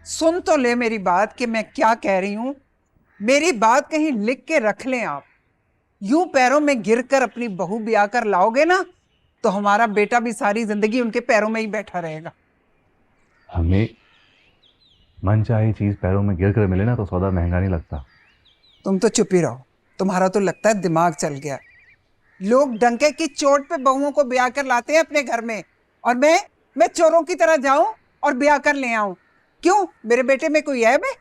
सुन तो ले मेरी बात कि मैं क्या कह रही हूं। मेरी बात कहीं लिख के रख लें आप। यूं पैरों में गिरकर अपनी बहू ब्याह कर लाओगे ना तो हमारा बेटा भी सारी जिंदगी उनके पैरों में ही बैठा रहेगा। हमें मन चाहे चीज पैरों में गिर कर मिले ना तो सौदा महंगा नहीं लगता। तुम तो चुप ही रहो, तुम्हारा तो लगता है दिमाग चल गया। लोग डंके की चोट पे बहुओं को ब्याह कर लाते हैं अपने घर में, और मैं चोरों की तरह जाऊं और ब्याह कर ले आऊं? क्यों, मेरे बेटे में कोई ऐब है?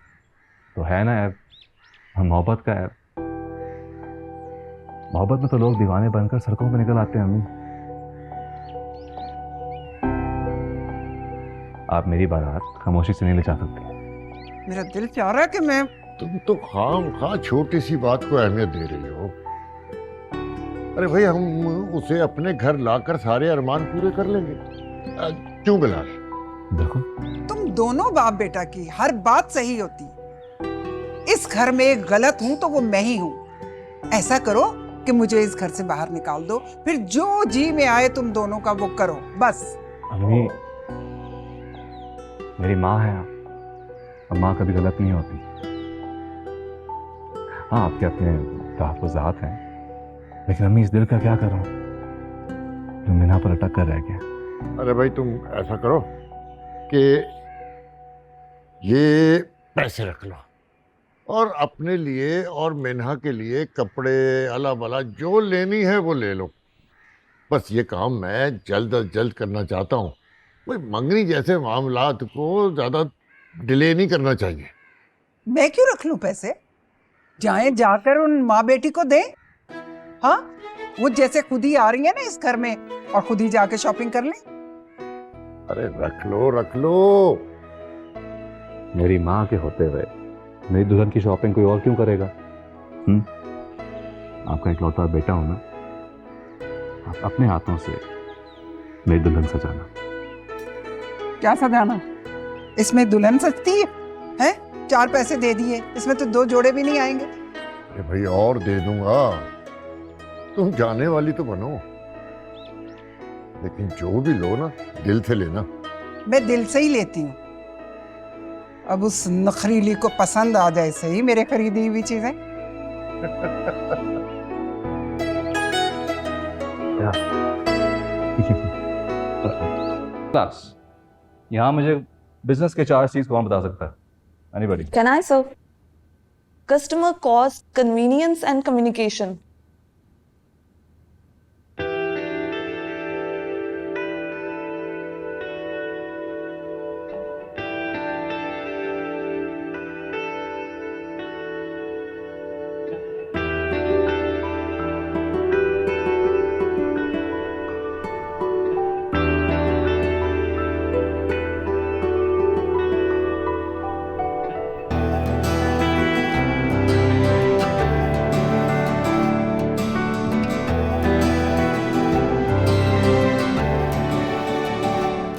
तो है ना ऐब, हम मोहब्बत का ऐब। मोहब्बत में तो लोग दीवाने बनकर सड़कों पर निकल आते हैं। अम्मी, आप मेरी बारात खामोशी से नहीं ले जा सकती। मेरा दिल चाह रहा है कि मैं तुम तो खाम छोटी सी बात को अहमियत दे रही हो। अरे भाई, हम उसे अपने घर लाकर सारे अरमान पूरे कर लेंगे। क्यों बिलाल? देखो, तुम दोनों बाप बेटा की हर बात सही होती है। इस घर में एक गलत हूं तो वो मैं ही हूं। ऐसा करो कि मुझे इस घर से बाहर निकाल दो, फिर जो जी में आए तुम दोनों का वो करो बस। अम्मी, मेरी माँ है आप, और माँ कभी गलत नहीं होती। हाँ, आपके अपने तहफ़्फ़ुज़ात हैं, लेकिन अम्मी इस दिल का क्या करूं जो मीना पर अटक कर रह गया। अरे भाई, तुम ऐसा करो कि ये पैसे रख लो और अपने लिए और मिन्हा के लिए कपड़े अला बला जो लेनी है वो ले लो। बस ये काम मैं जल्द अज जल्द करना चाहता हूँ। भाई, मंगनी जैसे मामलात को ज़्यादा डिले नहीं करना चाहिए। मैं क्यों रख लूं पैसे? जाएं जाकर उन माँ बेटी को दें। हाँ, वो जैसे खुद ही आ रही है ना इस घर में, और खुद ही जाके शॉपिंग कर लें। अरे रख लो रख लो। मेरी माँ के होते हुए मेरी दुल्हन की शॉपिंग कोई और क्यों करेगा? आपका इकलौता बेटा हूं ना, आप अपने हाथों से मेरी दुल्हन सजाना। क्या सजाना? इसमें दुल्हन सजती है? हैं? 4 पैसे दे दिए, इसमें तो 2 जोड़े भी नहीं आएंगे। अरे भाई, और दे दूंगा। तुम जाने वाली तो बनो, लेकिन जो भी लो ना दिल से लेना। मैं दिल से ही लेती हूँ। अब उस नखरीली को पसंद आ जाए सही मेरे खरीदी हुई चीजें। क्लास, यहाँ मुझे बिजनेस के 4 चीज कौन बता सकता है? Anybody? Can I serve? Customer cost, convenience and communication.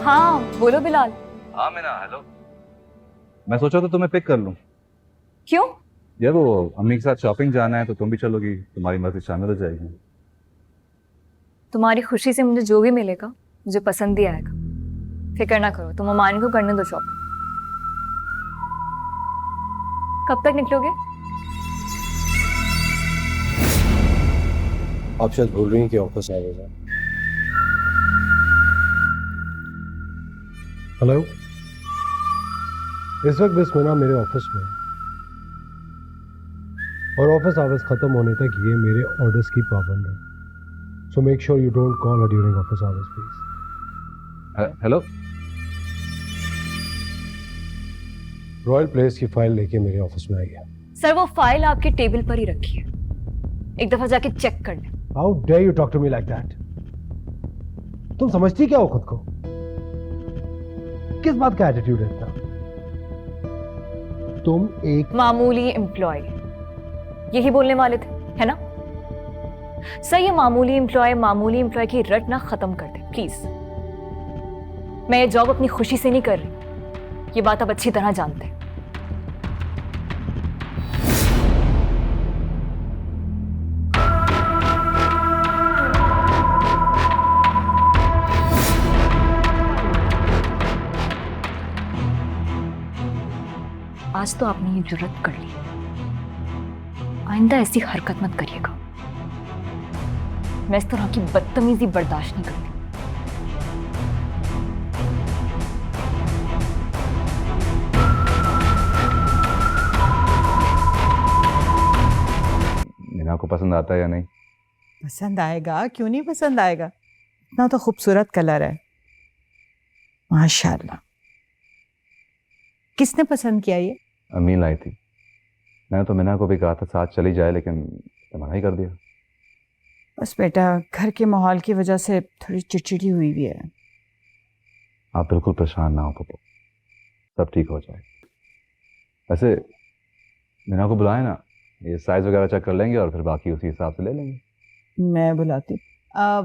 हाँ बोलो बिलाल। हाँ मीना, हेलो। मैं सोचा तो तुम्हें पिक कर लूं। क्यों? यार वो अम्मी के साथ शॉपिंग जाना है तो तुम भी चलोगी, तुम्हारी मर्जी शामिल हो जाएगी। तुम्हारी खुशी से मुझे जो भी मिलेगा मुझे पसंद ही आएगा। फिक्र ना करो, तुम अमान को करने दो शॉपिंग। कब तक निकलोगे? आप शायद भूल रही हैं कि ऑफिस आ गया। हेलो, इस वक्त बस मीना मेरे ऑफिस में, और ऑफिस आवर्स खत्म होने तक ये मेरे ऑर्डर्स की पाबंद है। So make sure you don't call her during office hours please. Hello, royal place की फाइल लेके मेरे ऑफिस में आई है। सर वो फाइल आपके टेबल पर ही रखी है, एक दफा जाके चेक कर लें। How dare you talk to me like that? तुम समझती क्या हो खुद को? किस बात का एटीट्यूड है इतना? तुम एक मामूली एम्प्लॉय, यही बोलने वाले थे, है ना? सर ये मामूली एम्प्लॉय की रट ना खत्म कर दे प्लीज। मैं ये जॉब अपनी खुशी से नहीं कर रही, ये बात आप अच्छी तरह जानते हैं। आज तो आपने ये जुर्रत कर ली, आइंदा ऐसी हरकत मत करिएगा। मैं इस तरह की बदतमीजी बर्दाश्त नहीं करती। मीना को पसंद आता है या नहीं? पसंद आएगा, क्यों नहीं पसंद आएगा? इतना तो खूबसूरत कलर है, माशाल्लाह। किसने पसंद किया ये? अम्मी लाई थी। मैंने तो मीना को भी कहा था साथ चली जाए, लेकिन मना ही कर दिया। बस बेटा, घर के माहौल की वजह से थोड़ी चिड़चिड़ी हुई भी है। आप बिल्कुल परेशान ना हो पप्पू, सब ठीक हो जाए। वैसे मीना को बुलाए ना, ये साइज वगैरह चेक कर लेंगे और फिर बाकी उसी हिसाब से ले लेंगे। मैं बुलाती।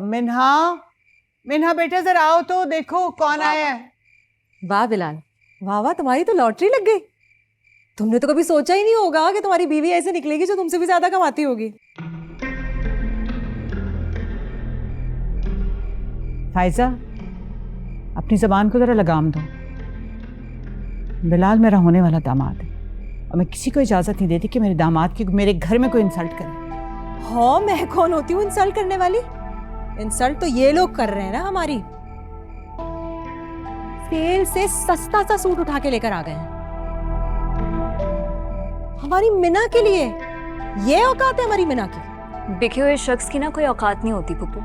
मिन्हा, मिन्हा बेटा जरा आओ तो देखो कौन आया है। वाह बिलाल, वाह वाह, तुम्हारी तो लॉटरी लग गई। तुमने तो कभी सोचा ही नहीं होगा कि तुम्हारी बीवी ऐसे निकलेगी जो तुमसे भी ज्यादा कमाती होगी। फायजा, अपनी जबान को जरा लगाम दो। बिलाल मेरा होने वाला दामाद है और मैं किसी को इजाजत नहीं देती कि मेरे दामाद की मेरे घर में कोई इंसल्ट करे। हाँ, मैं कौन होती हूँ इंसल्ट करने वाली? इंसल्ट तो ये लोग कर रहे हैं ना हमारी। सेल से सस्ता सा सूट उठा के लेकर आ गए हैं हमारी मिना के लिए। ये औकात है हमारी मिना की। बिके हुए शख्स की ना कोई औकात नहीं होती पुप्पू,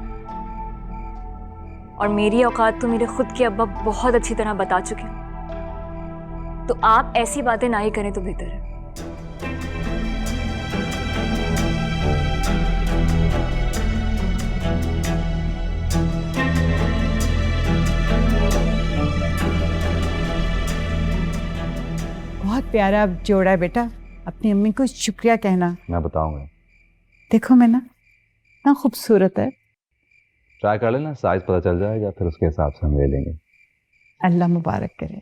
और मेरी औकात तो मेरे खुद के अब्बा बहुत अच्छी तरह बता चुके हैं। तो आप ऐसी बातें ना ही करें तो बेहतर है। बहुत प्यारा जोड़ा है बेटा, अपनी अम्मी को शुक्रिया कहना। मैं बताऊंगा। देखो मैं ना, इतना खूबसूरत है। ट्राई कर लेना, साइज पता चल जाएगा, फिर उसके हिसाब से हम ले लेंगे। अल्लाह मुबारक करे।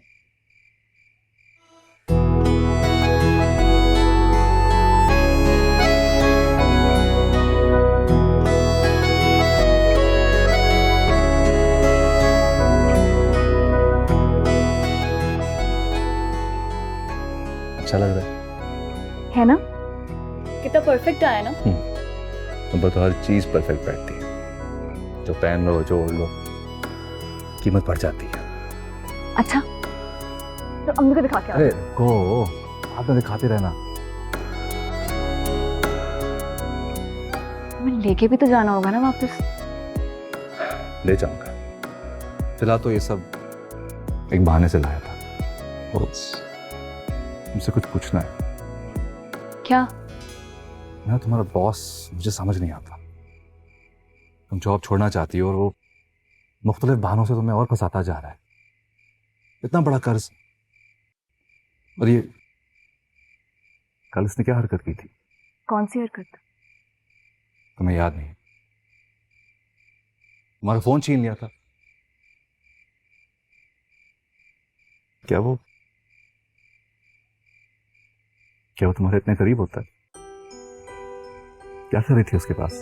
अच्छा लग रहा है ना? कितना परफेक्ट आया ना? है। तो हर चीज परफेक्ट बैठती है, जो पहन लो जो ओढ़ लो कीमत बढ़ जाती है। अच्छा, तो अम्मी को दिखा के आओ। अरे को आप तो दिखाते रहना। मैं लेके भी तो जाना होगा ना वापस। ले जाऊंगा। फिलहाल तो ये सब एक बहाने से लाया था। मुझसे कुछ पूछना है। क्या? मैं तुम्हारा बॉस मुझे समझ नहीं आता। तुम जॉब छोड़ना चाहती हो और वो मुख्तलिफ बहानों से तुम्हें और फंसाता जा रहा है। इतना बड़ा कर्ज, और ये कल इसने क्या हरकत की थी? कौन सी हरकत? तुम्हें याद नहीं? तुम्हारा फोन छीन लिया था। क्या वो तुम्हारे इतने करीब होता है? क्या कर रही थी उसके पास?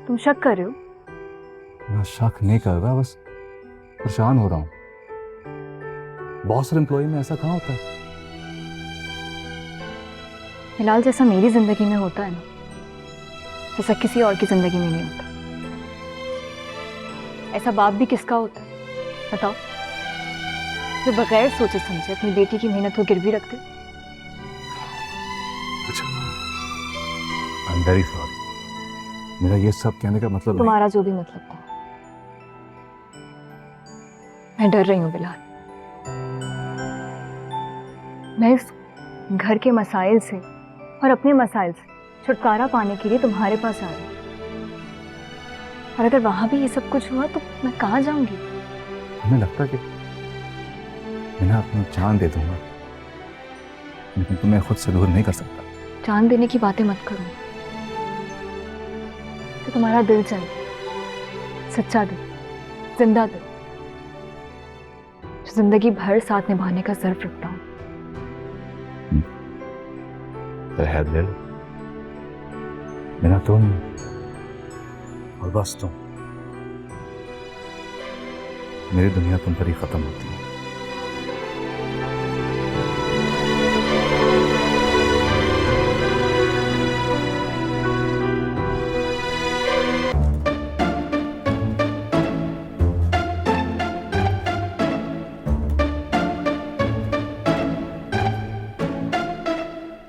तुम शक कर रहे हो? मैं शक नहीं कर रहा, बस परेशान हो रहा हूं। बॉस और एम्प्लॉय में ऐसा कहाँ होता है? फिलहाल जैसा मेरी जिंदगी में होता है ना, ऐसा किसी और की जिंदगी में नहीं होता। ऐसा बाप भी किसका होता है बताओ, जो बगैर सोचे समझे अपनी बेटी की मेहनत को गिरवी रखते। अच्छा, आई एम वेरी सॉरी। मेरा ये सब कहने का मतलब तुम्हारा जो भी मतलब था, मैं डर रही हूँ बिलाल। मैं इस घर के मसाइल से और अपने मसाइल से छुटकारा पाने के लिए तुम्हारे पास आ रही हूँ, और अगर वहां भी ये सब कुछ हुआ तो मैं कहाँ जाऊंगी? हमें लगता कि मैं अपनी जान दे दूंगा, लेकिन तुम्हें खुद से दूर नहीं कर सकता। जान देने की बातें मत करो, तो तुम्हारा दिल चाहिए, सच्चा दिल, जिंदा दिल, जो जिंदगी भर साथ निभाने का ज़र्फ रखता हूँ। है दिल मेरा, तुम और बस तुम। मेरी दुनिया तुम पर ही खत्म होती है।